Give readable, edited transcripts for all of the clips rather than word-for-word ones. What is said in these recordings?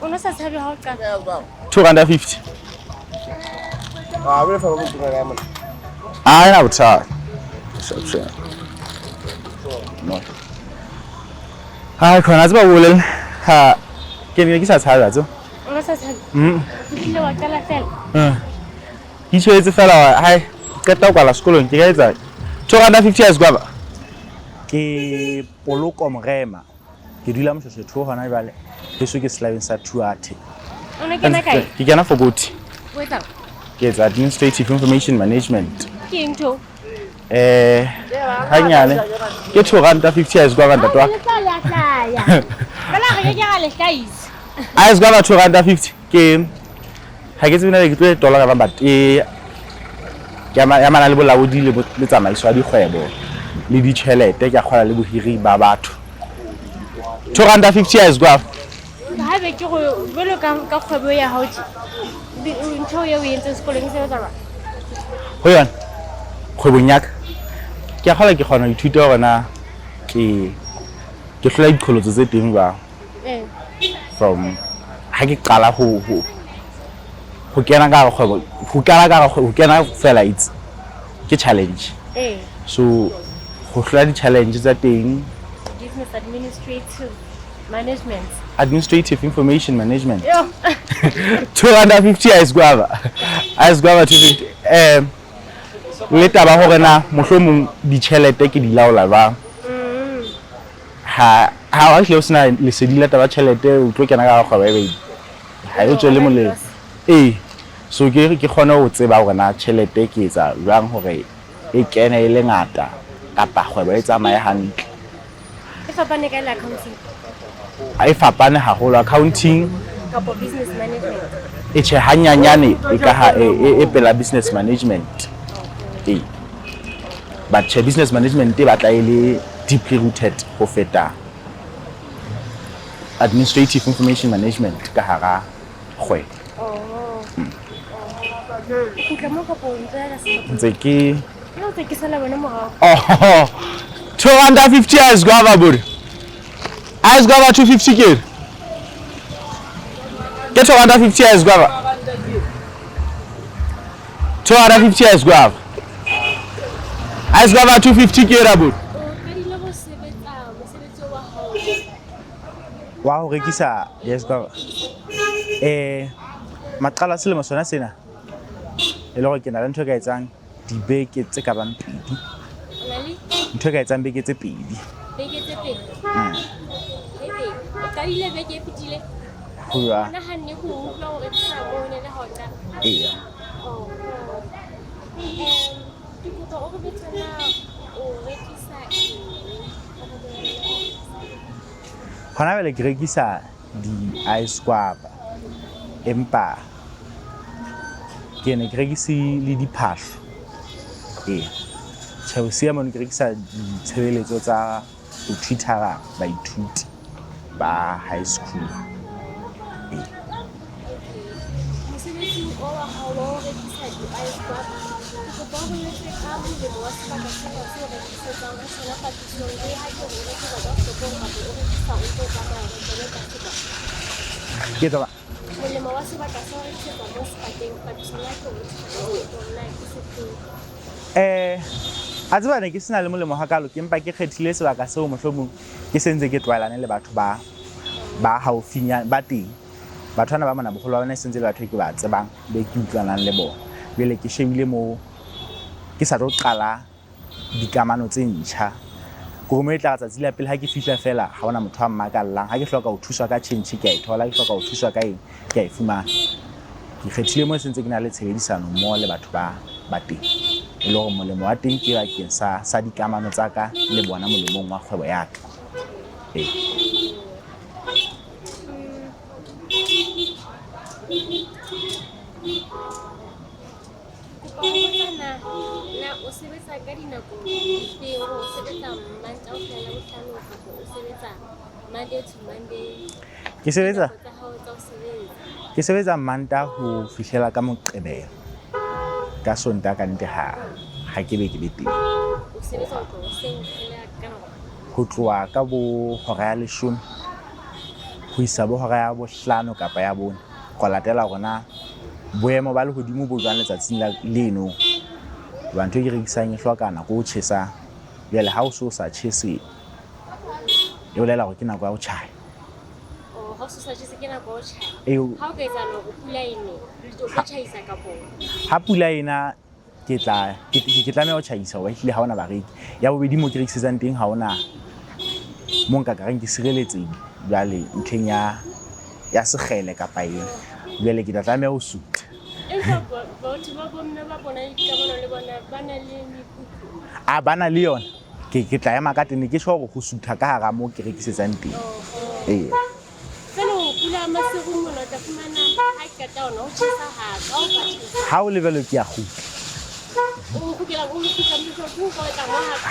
Ona sa tshabe ha o qala. 250. We fa go tsena mo. I know it's hard. No. Hi, khona tsaba bolel. Ha. Ke ne ke sa tshabe tso. Ona sa tshabe. Ke wa qala fela. Ke tshwetse fela hai. Qeta kwa la sekolong ke ga etsa 250 years kwa ba. Ke poloko morema. Ke dula mo Sesotho hona jwale. Ke so ke slaving sa Tuate. Ona kena kae? Ke kena for good. Ho etsa. Ke etsa administrative information management. Ke ntho. Hanyane. Ke 250 years kwa banda twa. Bala re ke ga le guys. Ayes kwa 250 ke ha ke tsena le ke tlo $1 ka bamba ya mana le bolaodi le tsamaiso ya dikgwebo le ditšhelete ke a kgola le bohiri ba batho 250 years kwa Ha be ke go bolo ka kgwebo ya hao di ntho ye o entse sekolong se ba ba ho yona kgwebong ya ka ke a kgola ke kgona ho ithuta gona ke hlola diqholotso tse teng ba from ha ke qala ho kena ka kgwebo ho kena fela it's ke challenge so go hlola di challenge tsa teng business administrative information management 250 is guava 250 le taba hore na mohlomong ditšhelete ke di laola ba ha wa hle o sena le sedila taba tšhelete o tlo kena ka kgwebo e be ha e tswe le molemo so ke khona ho tseba hore na tšhelete ke etsa jwang hore e kene ile ngata kapa kgwebo e tsamaye hantle e fapane ka le accounting e fapane haholo accounting kapa business management e che hanyanyane e ka ha e pela business management but che business management e batla ile deeply rooted ho feta administrative information management ka hara kgwebo ntse ke 250 years guava bud as guava 250 kid get 250 years guava 250 years guava as guava 250 kid bud wow rekisa yes guava maqala selemo sona sena e le go ke na le ntho ka etsang dibeke tse ka bang pedi ntho ka etsang beke tse pedi ka ile beke e fetile ho ya na hanne go utlwa hore ke sa bone le hona ke go o go betana o rekisa hona bele ke rekisa di ice guava empa ke ne ke rekisi le diphahlo Chelsea mo ne ke rekisa ditshebeletso tsa ho thitara baithuti ba high school mosebetsi o wa hao wa ho rekisa di-ice guava ke go boletse ka molemo wa sebaka sena se rekisetsang ho sona papisong le ha ke hore ke ba sekong kapa o rekisa o tlo tsamaya ho tsena ka sebaka ke taba molemo wa sebaka sa ho rekisetsa mo sebakeng papisong ya ke hore ona ke sefeng a tseba ne ke sena le molemo ha kalo ke empa ke kgethile sebaka seo mohlomong ke sentse ke tlwaelane le batho ba haufinya ba teng batho bana ba mona bogolo ba bana sentse le batho ke ba tsebang be ke utlwanang le bona bele ke shebile mo ke sa tlo qala dikamano tse ntjha go mo etla tsatsi la pele ha ke fihla fela ha ona motho a mmakallang ha ke hloka ho thuswa ka change ke a ithola ke hloka ho thuswa ka eng ke a ifumana ke kgethile mo sentse ke na le tshebedisano mo le batho ba teng e le gore molemo wa teng ke bakeng sa dikamano tsa ka le bona molemong wa kgwebo ya ka na o sebetsa ka dinako tse o sebetsa Mantaha ho fihlela Bohlano kapa o sebetsa Monday to Monday ke sebetsa Mantaha ho fihlela ka Moqebelo ka Sontaha ka ntle ha ke be ke le teng o sebetsa ho tloha hoseng ka nako ho tloha ka bo hora ya 10 ho isa bo hora ya bohlano kapa ya bone go latela gore na boemo ba le godimo bo jwang letsatsing leno ba ntho ke rekisang e hloka nako o tjhesa bjale ha o so sa tjhese e bolela gore ke nako ya go tjhaya ha o sa tjhese ke nako o tjhaya ha o ka etsa go pula ene le tlo tjhaisa ka bona ha pula ena ke tlameha ho tjhaisa wa hlile ha ona bareki ya bobedi mo ke rekisetsang teng ha ona mo nka ka reng ke sireletseng bjale ntlheng ya segele kapa eng bjale ke tlameha ho suta batho ba bona ba bona dikamano le bona ba na le mekutlo ba na le yona ke tla ema ka tene ke sho go go sutha ka hara mo ke rekisetsang teng fela o pula masigo mona tla fumana ha ke ka ona o tshisa ha ka o patisa ha o lebelo ke ya kgutla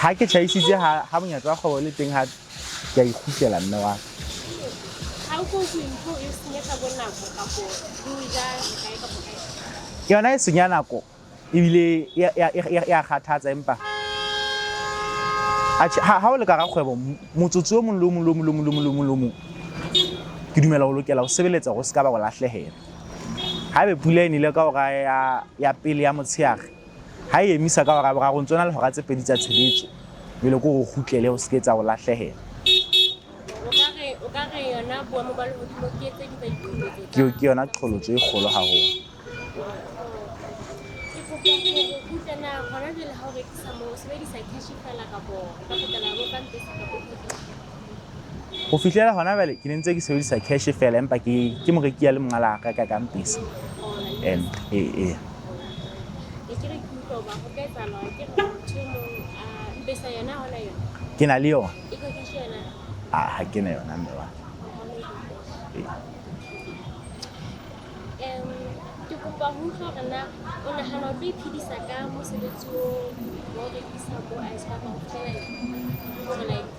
ha ke tjhaisitse ha monyetla wa kgwebo le teng ha ke a ikgutlela mme wa yona e senya nako ebile ya kgathatsa empa ha o le ka ga kgwebo motsotso o mong le o mong ke dumela o lokela ho sebeletsa go se ka ba go lahlehela ha be pula e nile ka hora ya pele ya motshehare ha e emisa ka hora boraro ntsona le hora tse pedi tsa tshebetso bele go go khutlele ho se ke tsa go lahlehela o ka re yona boemo ba lehodimo ke etse ke yona qholotso e kgolo haholo go fihlela hona bale ke ntse ke sebedisa cash fela empa ke moreki ya le mongala ka kampisa ke na le yona ha ke na yona mme wa ke kopa ho utlwa hore na o nahana o tlo iphedisa ka mosebetsi wa ho rekisa bo ice cream kaofela hore like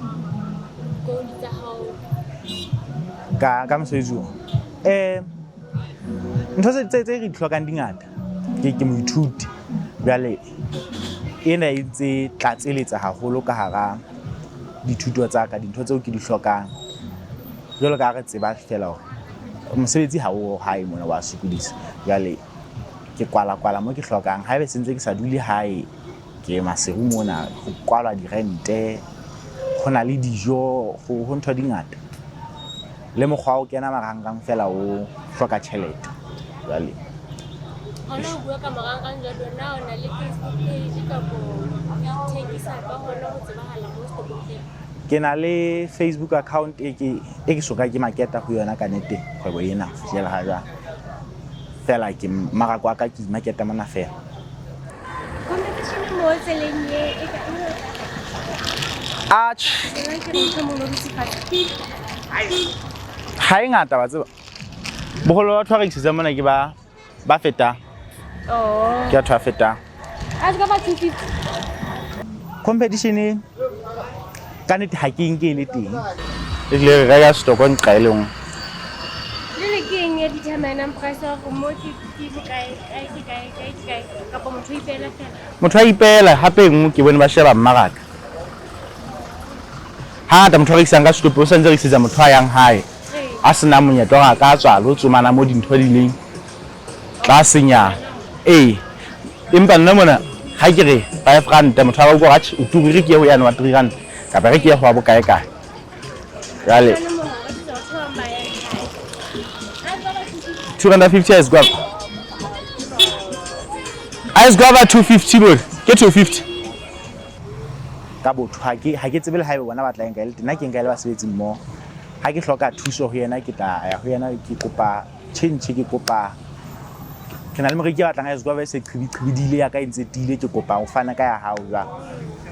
goal tsa hao ka mosebetsi ntho tse re di hlokang dingata ke moithuti bjale ena e ntse tlatseletsa haholo ka hara dithuto tsa ka dintho tseo ke di hlokang jwalo ka re tseba fela hore mosebetsi ha o hae mona wa sokodisa bjale ke kwala mo ke hlokang ha ebe sentse ke sa dule hae ke maseru mona go kwala dirente go na le dijo go ntho dingata le mokgwa o kena marangrang fela o hloka tjhelete bjale hona o bua ka marangrang jwalo na ona le Facebook page ka bo thekisa ka hona ho tsebahala mo stokeng ke na le Facebook account e ke soka ke marketa ho yona ka nete kgwebo ena fela ha jwa fela ke marako wa ka ke marketa mona fela competition mo tselenye e ka ha e ngata wa tseba bogolo batho ba rekisitse mona ke ba feta ke batho ba feta a ka ba 250 competition ka nete ha ke nke le teng e le re ya stoko nqaeleng le keng e determine price of mo ke bokae ka po motho ipela fela motho a ipela hape ngwe ke bone ba sheba mmaraka ha ta motho a rekisang ka stopo o santse re isetsa motho a yang hae a sena monyetlo ga ka tswa lo tsomana mo dintho di leng tla senya empa nna mona ha ke re 5 rand motho a ba go ratshi o turi ke ho yana wa 3 rand ka ba re ke go a bokae kae jale 250 is go ice guava 250 bro ke 250 ka botho ha ke tsebe le haebe bona ba tla enka le tena ke enka le ba sebetsi mmo ha ke hloka thuso ho yena ke tla ya ho yena ke kopa change ke kopa ke na le moreki ba tlang ice guava se qhibidile ya ka ntse tile ke kopa ho fana ka ya hao jwa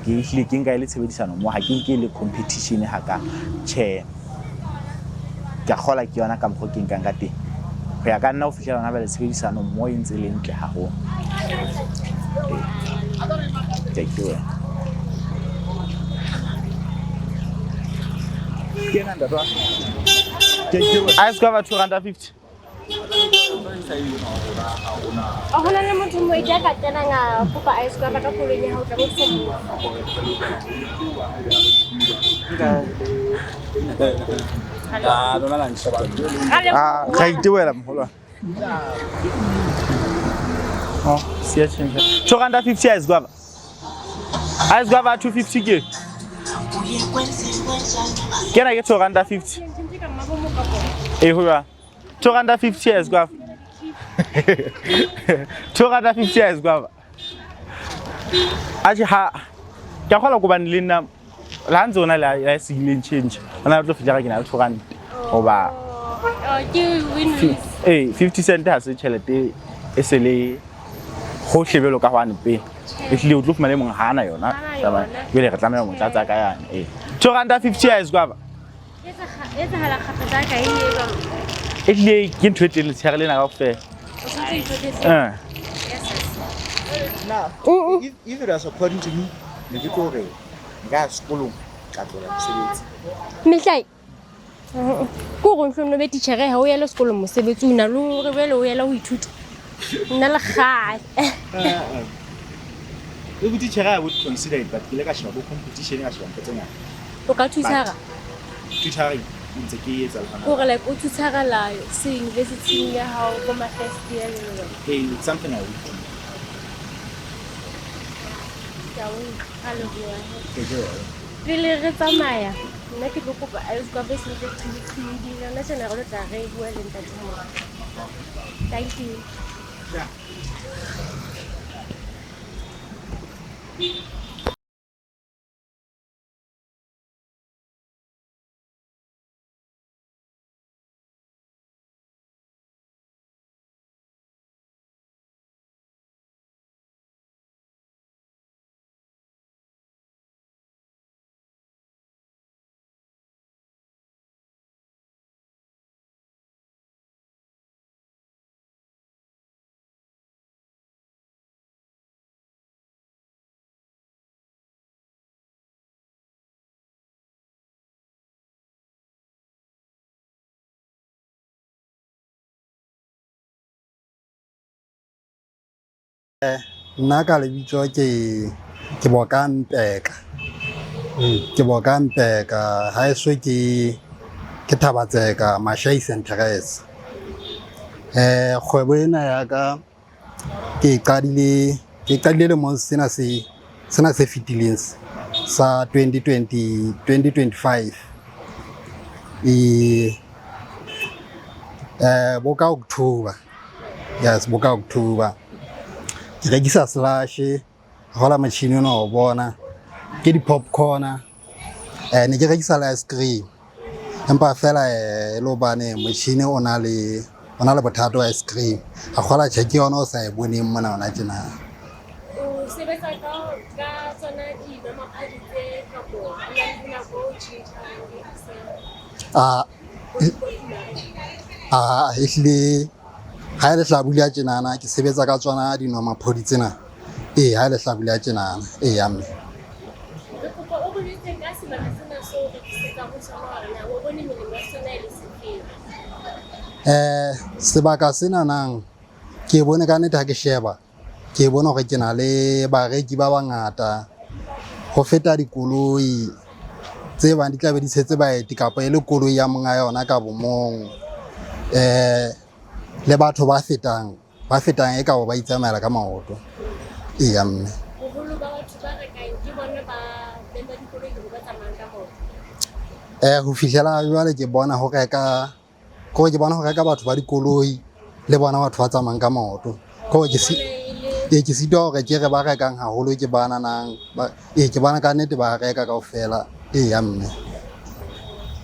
ke hlile ke nka ile tshebedisano mo ha ke nke le competition ha ka che ke khola ke yona ka mkgo ke nkang ka teng ho ya ka nna o fihlela hona ba le tshebedisano mo e ntse le ntle ha ho take you kena ndatwa ice guava 250 hona le motho mo ija ka tsena nga kopa ice guava ka kolong ya hao tla mo fomo lona la nshapa ga itewela mogolo oh siya change 250 is gwaba 250 ke na ke 250 ho ya 250 is gwaba 250 is gwaba aje ha ke khola go bane le nna la ntse ona la sigileng change ona tlo fitla ke na le 200 oba ke win 50 cent ha se chelete e se le go hlebelo ka hwane pe e hle o tlo fumane mong hana yona taba bile re tlameha mo tlatsa ka yana 250 is gwaba etsa hala khapetsa ka ile ba e hle ke ntho e tele tshere lena ka ofela Now, if it was according to me, the people were guys school at the Mihlai ko go ntlo be teacher ha o ya le sekolo mosebetsi o na lo re bele o ya la ho ithuta nna le kgale e buti tshega would consider it but ke le ka shaba go competition ya shaba tsena o ka thusara tutoring ntse ke etsa le go re like o thusara la se university ya ha go ma first year le it's something I would Really, it's a Maya. Make it look up. I was going to say that you are not a lot of very well in that. Thank you. Nna ka lebitso ke Bokampeka ke Bokampeka ha eso ke Thabatseka Mashais and Terrace kgwebo ena ya ka ke qadile le mo sena se fitileng sa 2025 boka October yes boka October ke rekisa slash hola machine ona o bona ke di popcorn ne ke rekisa la ice cream empa fela lo bane machine ona le bothata wa ice cream a gola check yona o sa e boneng mona ona tjena O sebetsa ka tsona di ba mapadi tse ka bo ya go tshitha ehle ha ile hlabula tjenana ke sebetsa ka tsona dinoma phodi tsena ha ile hlabula tjenana ya mme o go ditse ka sebaka sena so re setsa go tsama na o bone melemo ya tsona ile sefeng sebaka sena nang ke bone ka nnete ha ke sheba ke bona hore ke na le bareki ba bangata go feta dikoloi tse bang di tla be di tshetse baeti kapa ile koloi ya monga yona ka bomong le batho ba fetang e ka ba itsamaela ka maoto ya mme bogolo ba batho ba re kae ke bona ba benda dikoloi go ba tsamaya ka maoto ho fihlela jwale ke bona ho reka batho ba dikoloi le bona batho ba tsamayang ka maoto ke sitwa hore ke re ba rekang haholo ke bana nang ke bana ka nnete ba reka kaofela ya mme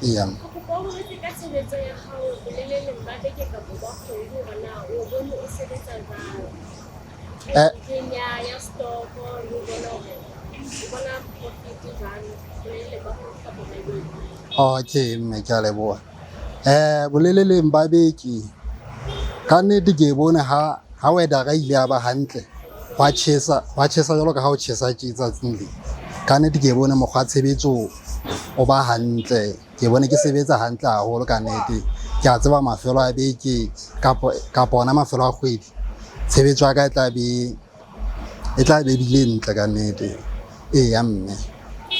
ya mme go botse ka tshebetso ya hao bolelele ba beke ka bo ba kgwedi hore na o bone o sebetsa jwang ya stock o bona profit jwang bolelele ba go ka bo beke okay mme ke a leboha boleleleng ba beke ka nnete ke bone ha weather ga ile ya ba hantle wa chesa jalo ka ha o chesa tsatsing le ka nnete ke bone mokgwa tshebetso o ba hantle ke bone ke sebetsa hantle haholo ka nnete ke a tseba mafelo a beke ka bona mafelo a kgwedi tshebetso ya ka e tla be bile ntle ka nnete ya mme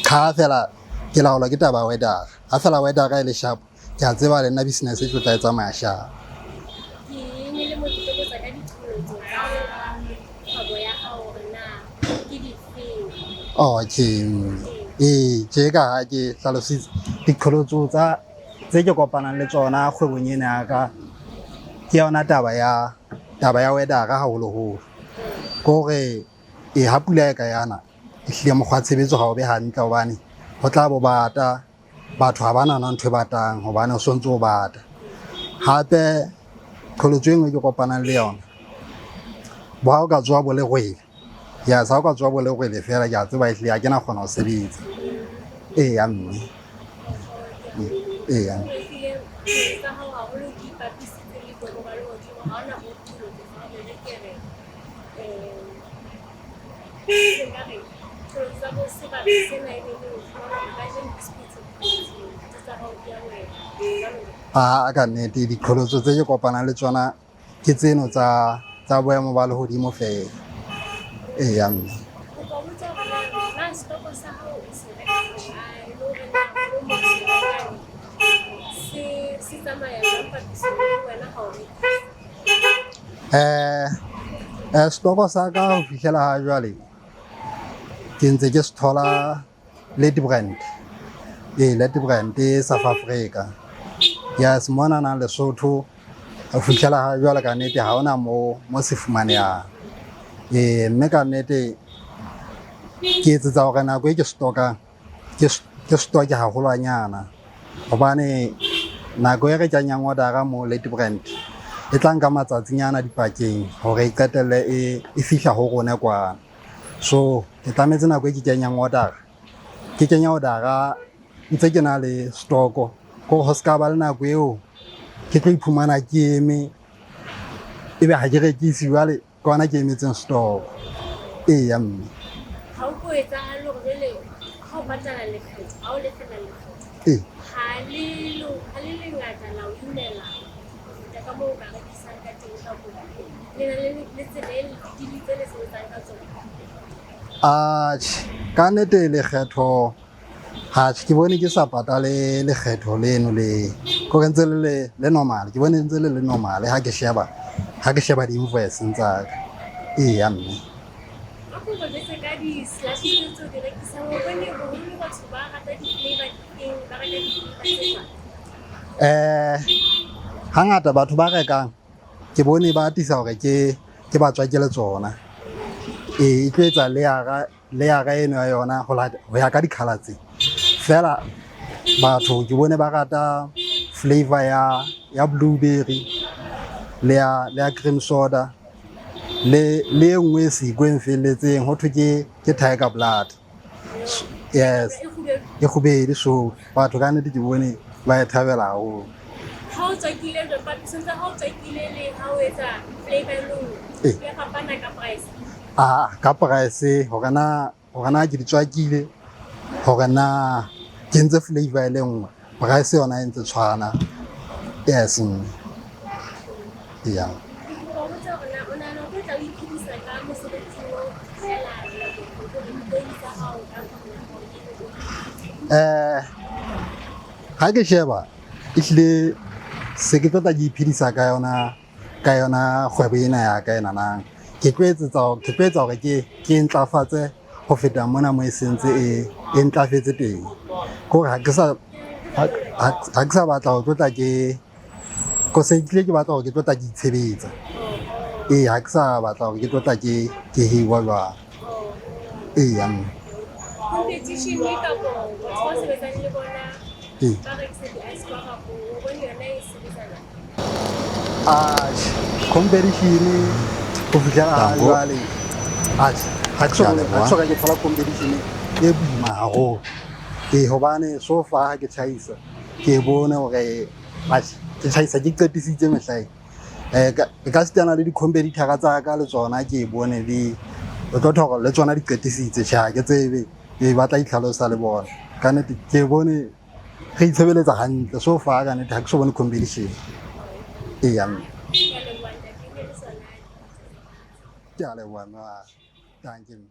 ka fela ke laola ke taba weather ha fela weather ga ile sharp ke a tseba le nna business e tlo tla e tsamaya sha. Ke eng le mo ke tlo botsa ka diqholotso tsa kgwebo ya hao hore na ke difeng. Okay. Je ka ha ke hlalositse diqholotso tse ke kopanang le tsona kgwebong ena ya ka ke yona taba ya weather haholoholo. Ke hore ha pula e ka yana ehlile mokgwa tshebetso ha o be hantle hobane ho tla bo bata, batho ha ba na ntho e batang hobane o sontso o bata. Hape qholotso e nngwe ke kopanang le yona bo ha o ka tswa bo le rwele, ya sa o ka tswa bo le rwele fela ke a tseba ehlile ha ke na kgona ho sebetsa. Eya mme eya. Tsa hao haholo ke ipapisitse le boemo ba lehodimo ha hona mo diqholotso tsa hao le ke re nkare qholotso tsa bo sebaka sena e leng hore o fumana hore kajeno di tsa hao di a wela. Ka nnete diqholotso tse ke kopanang le tsona ke tseno tsa boemo ba lehodimo fela. Eya mme. O ka botsa hore na setoko sa hao o se reka kae le hore na mo se rekang se tsamaya jwang papisong le wena ha o rekisa. Setoko sa ka ho fihlela ha jwale ke ntse ke se thola Ladybrand. Ladybrand South Africa. Yes, mona na Lesotho ho fihlela ha jwale ka nnete ha hona mo se fumanehang. Mme ka nnete ke etsetsa hore nako e ke stokang ke stoke haholwanyana hobane nako e re kenyang order mo Ladybrand e tla nka matsatsinyana dipakeng hore e qetelle e fihla ho rona kwana. So ke tlametse nako e ke kenyang order ke kenya order ntse ke na le stoko ko ho ska ba le nako eo ke tlo iphumana ke eme ebe ha ke rekisi jwale ke ona ke emetseng store. Eya mme. Ha o ko etsahale hore le ha o patala lekgetho ha o lefela lekgetho ha le ngata la o inela ho feta ka moo o ka rekisang ka teng ka bona le na le tsebe di tse le sebetsang ka tsona. Ka nnete lekgetho ke bone ke sa patale lekgetho leno le ko ntse le normal, ke bone ntse le normal ha ke sheba di-invoice tsa ka. Eya mme. Ka go botsa ka di-slash tse di rekisang o bone boholo batho ba rata di-flavor teng ba reka di-flavor tse hangata batho ba rekang ke bone ba atisa hore ke batswa ke le tsona. E tlo etsa layera eno ya yona ho ya ka di-colour tse fela batho ke bone ba rata flavor ya blueberry le ya cream soda le nngwe se ikweng felletseng ho thwe ke tiger blood. Yes, e khubedu. So batho ka nnete ke bone ba e thabela haholo. ha o tsakile jwa papisong tsa ha o tsakile le ha o etsa flavor e ya fapana ka price. Ka price hore na ke di tswakile hore na ke ntse flavor e le nngwe price yona e ntse tshwana. Yes. Yeah. Ha ke sheba ehlile se ke tlotla ke iphedisa ka yona kgwebo ena ya ka ena nang ke tlo etsa hore ke ntlafatse ho feta mona mo e sentse e ntlafetse teng kore ha ke sa batla ho tlotla ko se ke batla hore ke tlotla ke itshebetsa. Ha ke sa batla hore ke tlotla ke hiwa jwang. Eya mme. Competition e ka bo batho ba sebetsang le bona ba rekisa di-ice bar kapo o bone yona e sebetsana. Competition ho fihlela ha jwale ha ke soka ke thola competition e boima haholo. Hobane so far ha ke tjhaisa ke bone hore ke tjhaisa ke qetisitse mehlae ka sitana le di-competitor tsa ka le tsona ke bone o tlo thola le tsona di qetisitse tjha ke tsebe ba tla itlhalosa le bona ka nnete ke bone re itshebeletsa hantle so far ka nnete ha ke so bone competition. Eya mme. Ke a leboha. Thank you.